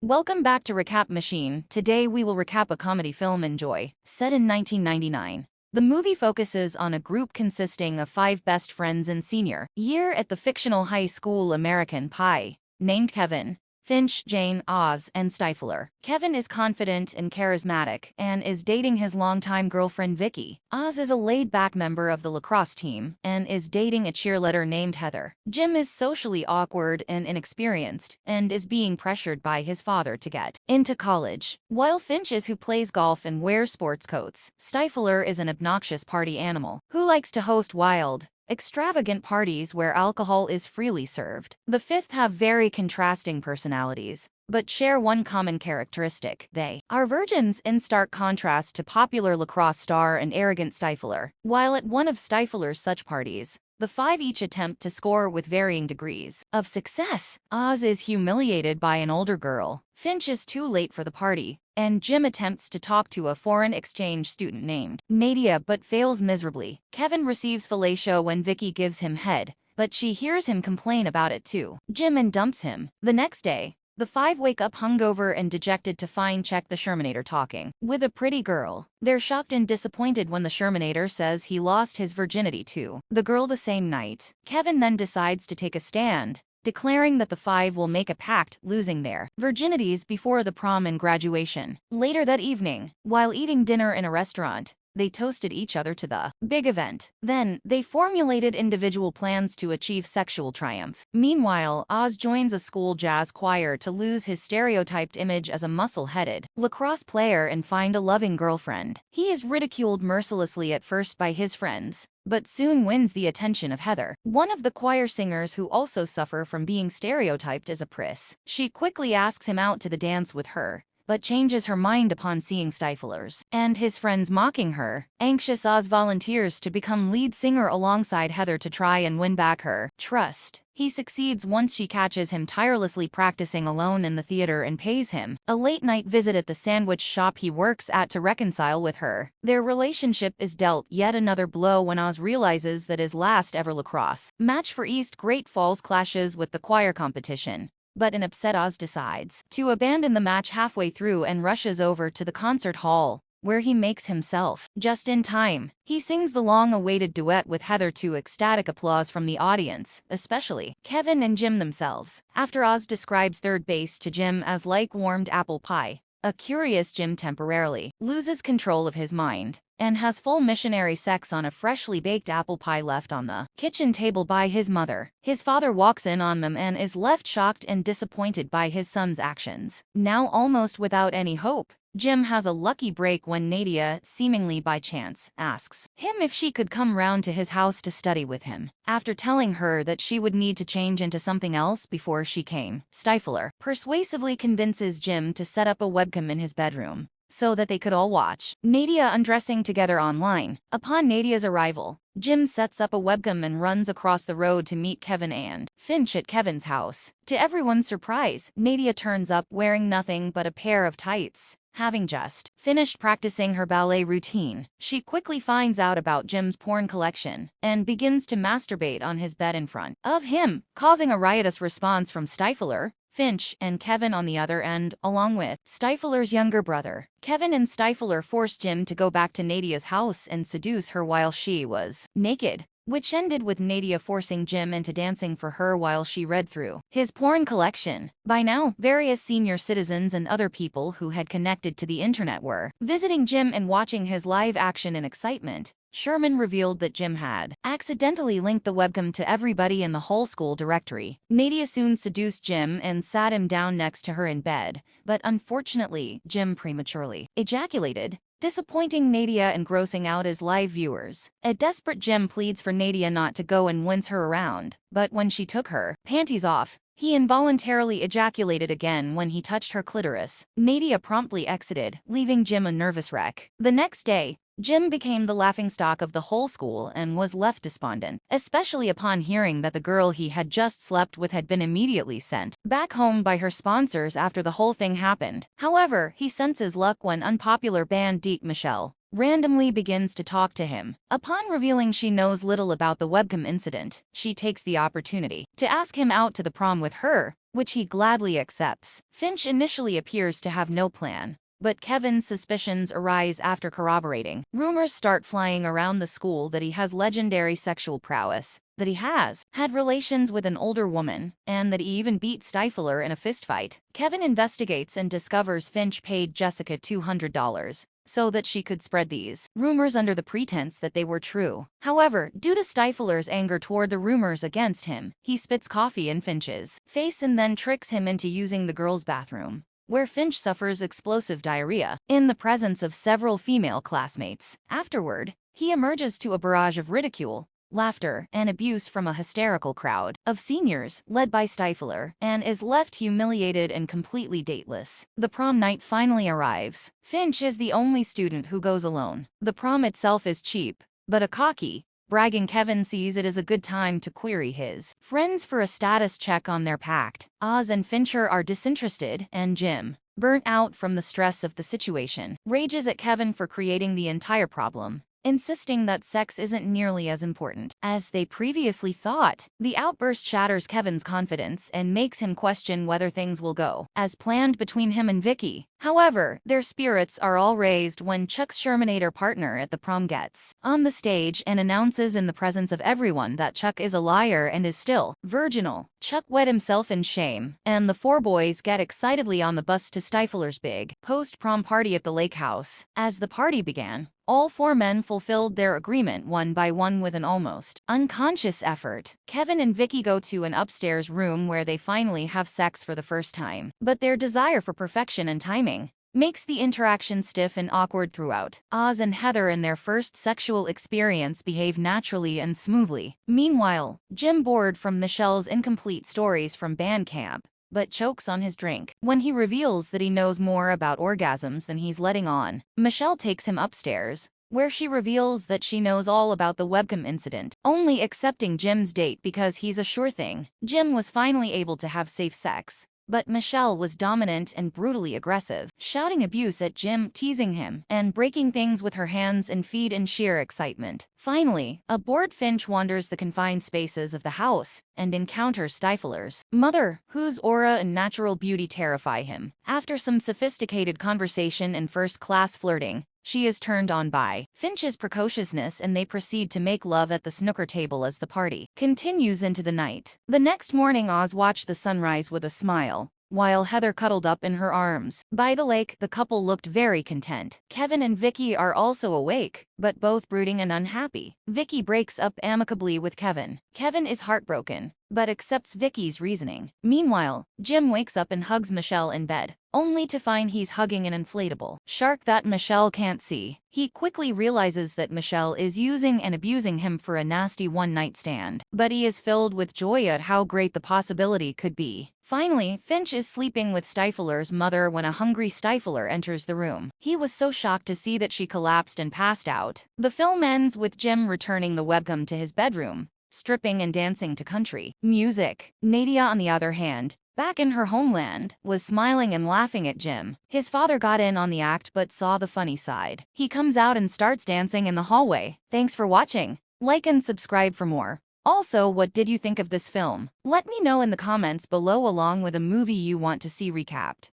Welcome back to Recap Machine. Today we will recap a comedy film Enjoy, set in 1999. The movie focuses on a group consisting of five best friends in senior year at the fictional high school American Pie, named Kevin, Finch, Jane, Oz, and Stifler. Kevin is confident and charismatic and is dating his longtime girlfriend Vicky. Oz is a laid-back member of the lacrosse team and is dating a cheerleader named Heather. Jim is socially awkward and inexperienced and is being pressured by his father to get into college. While Finch is who plays golf and wears sports coats, Stifler is an obnoxious party animal who likes to host wild, extravagant parties where alcohol is freely served. The fifth have very contrasting personalities, but share one common characteristic. They are virgins, in stark contrast to popular lacrosse star and arrogant Stifler. While at one of Stifler's such parties, the five each attempt to score with varying degrees of success. Oz is humiliated by an older girl. Finch is too late for the party, and Jim attempts to talk to a foreign exchange student named Nadia but fails miserably. Kevin receives fellatio when Vicky gives him head, but she hears him complain about it too Jim and dumps him. The next day, the five wake up hungover and dejected to find Check the Shermanator talking with a pretty girl. They're shocked and disappointed when the Shermanator says he lost his virginity to the girl the same night. Kevin then decides to take a stand, declaring that the five will make a pact, losing their virginities before the prom and graduation. Later that evening, while eating dinner in a restaurant, they toasted each other to the big event. Then, they formulated individual plans to achieve sexual triumph. Meanwhile, Oz joins a school jazz choir to lose his stereotyped image as a muscle-headed lacrosse player and find a loving girlfriend. He is ridiculed mercilessly at first by his friends, but soon wins the attention of Heather, one of the choir singers who also suffer from being stereotyped as a priss. She quickly asks him out to the dance with her, but changes her mind upon seeing Stifler's and his friends mocking her. Anxious, Oz volunteers to become lead singer alongside Heather to try and win back her trust. He succeeds once she catches him tirelessly practicing alone in the theater and pays him a late-night visit at the sandwich shop he works at to reconcile with her. Their relationship is dealt yet another blow when Oz realizes that his last ever lacrosse match for East Great Falls clashes with the choir competition. But an upset Oz decides to abandon the match halfway through and rushes over to the concert hall, where he makes himself just in time. He sings the long-awaited duet with Heather to ecstatic applause from the audience, especially Kevin and Jim themselves. After Oz describes third base to Jim as like warmed apple pie, a curious Jim temporarily loses control of his mind and has full missionary sex on a freshly baked apple pie left on the kitchen table by his mother. His father walks in on them and is left shocked and disappointed by his son's actions. Now almost without any hope, Jim has a lucky break when Nadia, seemingly by chance, asks him if she could come round to his house to study with him. After telling her that she would need to change into something else before she came, Stifler persuasively convinces Jim to set up a webcam in his bedroom so that they could all watch Nadia undressing together online. Upon Nadia's arrival, Jim sets up a webcam and runs across the road to meet Kevin and Finch at Kevin's house. To everyone's surprise, Nadia turns up wearing nothing but a pair of tights. Having just finished practicing her ballet routine, she quickly finds out about Jim's porn collection and begins to masturbate on his bed in front of him, causing a riotous response from Stifler, Finch, and Kevin on the other end, along with Stifler's younger brother. Kevin and Stifler force Jim to go back to Nadia's house and seduce her while she was naked, which ended with Nadia forcing Jim into dancing for her while she read through his porn collection. By now, various senior citizens and other people who had connected to the internet were visiting Jim and watching his live action in excitement. Sherman revealed that Jim had accidentally linked the webcam to everybody in the whole school directory. Nadia soon seduced Jim and sat him down next to her in bed, but unfortunately, Jim prematurely ejaculated, disappointing Nadia and grossing out his live viewers. A desperate Jim pleads for Nadia not to go and wins her around, but when she took her panties off, he involuntarily ejaculated again when he touched her clitoris. Nadia promptly exited, leaving Jim a nervous wreck. The next day, Jim became the laughingstock of the whole school and was left despondent, especially upon hearing that the girl he had just slept with had been immediately sent back home by her sponsors after the whole thing happened. However, he senses luck when unpopular band Deke Michelle randomly begins to talk to him. Upon revealing she knows little about the webcam incident, she takes the opportunity to ask him out to the prom with her, which he gladly accepts. Finch initially appears to have no plan, but Kevin's suspicions arise after corroborating. Rumors start flying around the school that he has legendary sexual prowess, that he has had relations with an older woman, and that he even beat Stifler in a fistfight. Kevin investigates and discovers Finch paid Jessica $200 so that she could spread these rumors under the pretense that they were true. However, due to Stifler's anger toward the rumors against him, he spits coffee in Finch's face and then tricks him into using the girls' bathroom, where Finch suffers explosive diarrhea in the presence of several female classmates. Afterward, he emerges to a barrage of ridicule, laughter, and abuse from a hysterical crowd of seniors led by Stifler, and is left humiliated and completely dateless. The prom night finally arrives. Finch is the only student who goes alone. The prom itself is cheap, but a cocky, bragging Kevin sees it as a good time to query his friends for a status check on their pact. Oz and Fincher are disinterested, and Jim, burnt out from the stress of the situation, rages at Kevin for creating the entire problem, insisting that sex isn't nearly as important as they previously thought. The outburst shatters Kevin's confidence and makes him question whether things will go as planned between him and Vicky. However, their spirits are all raised when Chuck's Shermanator partner at the prom gets on the stage and announces in the presence of everyone that Chuck is a liar and is still virginal. Chuck wet himself in shame, and the four boys get excitedly on the bus to Stifler's big post-prom party at the lake house. As the party began, all four men fulfilled their agreement one by one with an almost unconscious effort. Kevin and Vicky go to an upstairs room where they finally have sex for the first time, but their desire for perfection and timing makes the interaction stiff and awkward throughout. Oz and Heather in their first sexual experience behave naturally and smoothly. Meanwhile, Jim, bored from Michelle's incomplete stories from band camp, but chokes on his drink when he reveals that he knows more about orgasms than he's letting on. Michelle takes him upstairs, where she reveals that she knows all about the webcam incident, only accepting Jim's date because he's a sure thing. Jim was finally able to have safe sex, but Michelle was dominant and brutally aggressive, shouting abuse at Jim, teasing him, and breaking things with her hands and feet in sheer excitement. Finally, a bored Finch wanders the confined spaces of the house and encounters Stifler's mother, whose aura and natural beauty terrify him. After some sophisticated conversation and first-class flirting, she is turned on by Finch's precociousness and they proceed to make love at the snooker table as the party continues into the night. The next morning, Oz watched the sunrise with a smile, while Heather cuddled up in her arms. By the lake, the couple looked very content. Kevin and Vicky are also awake, but both brooding and unhappy. Vicky breaks up amicably with Kevin. Kevin is heartbroken, but accepts Vicky's reasoning. Meanwhile, Jim wakes up and hugs Michelle in bed, only to find he's hugging an inflatable shark that Michelle can't see. He quickly realizes that Michelle is using and abusing him for a nasty one-night stand, but he is filled with joy at how great the possibility could be. Finally, Finch is sleeping with Stifler's mother when a hungry Stifler enters the room. He was so shocked to see that she collapsed and passed out. The film ends with Jim returning the webcam to his bedroom, stripping and dancing to country music. Nadia, on the other hand, back in her homeland, was smiling and laughing at Jim. His father got in on the act but saw the funny side. He comes out and starts dancing in the hallway. Thanks for watching. Like and subscribe for more. Also, what did you think of this film? Let me know in the comments below along with a movie you want to see recapped.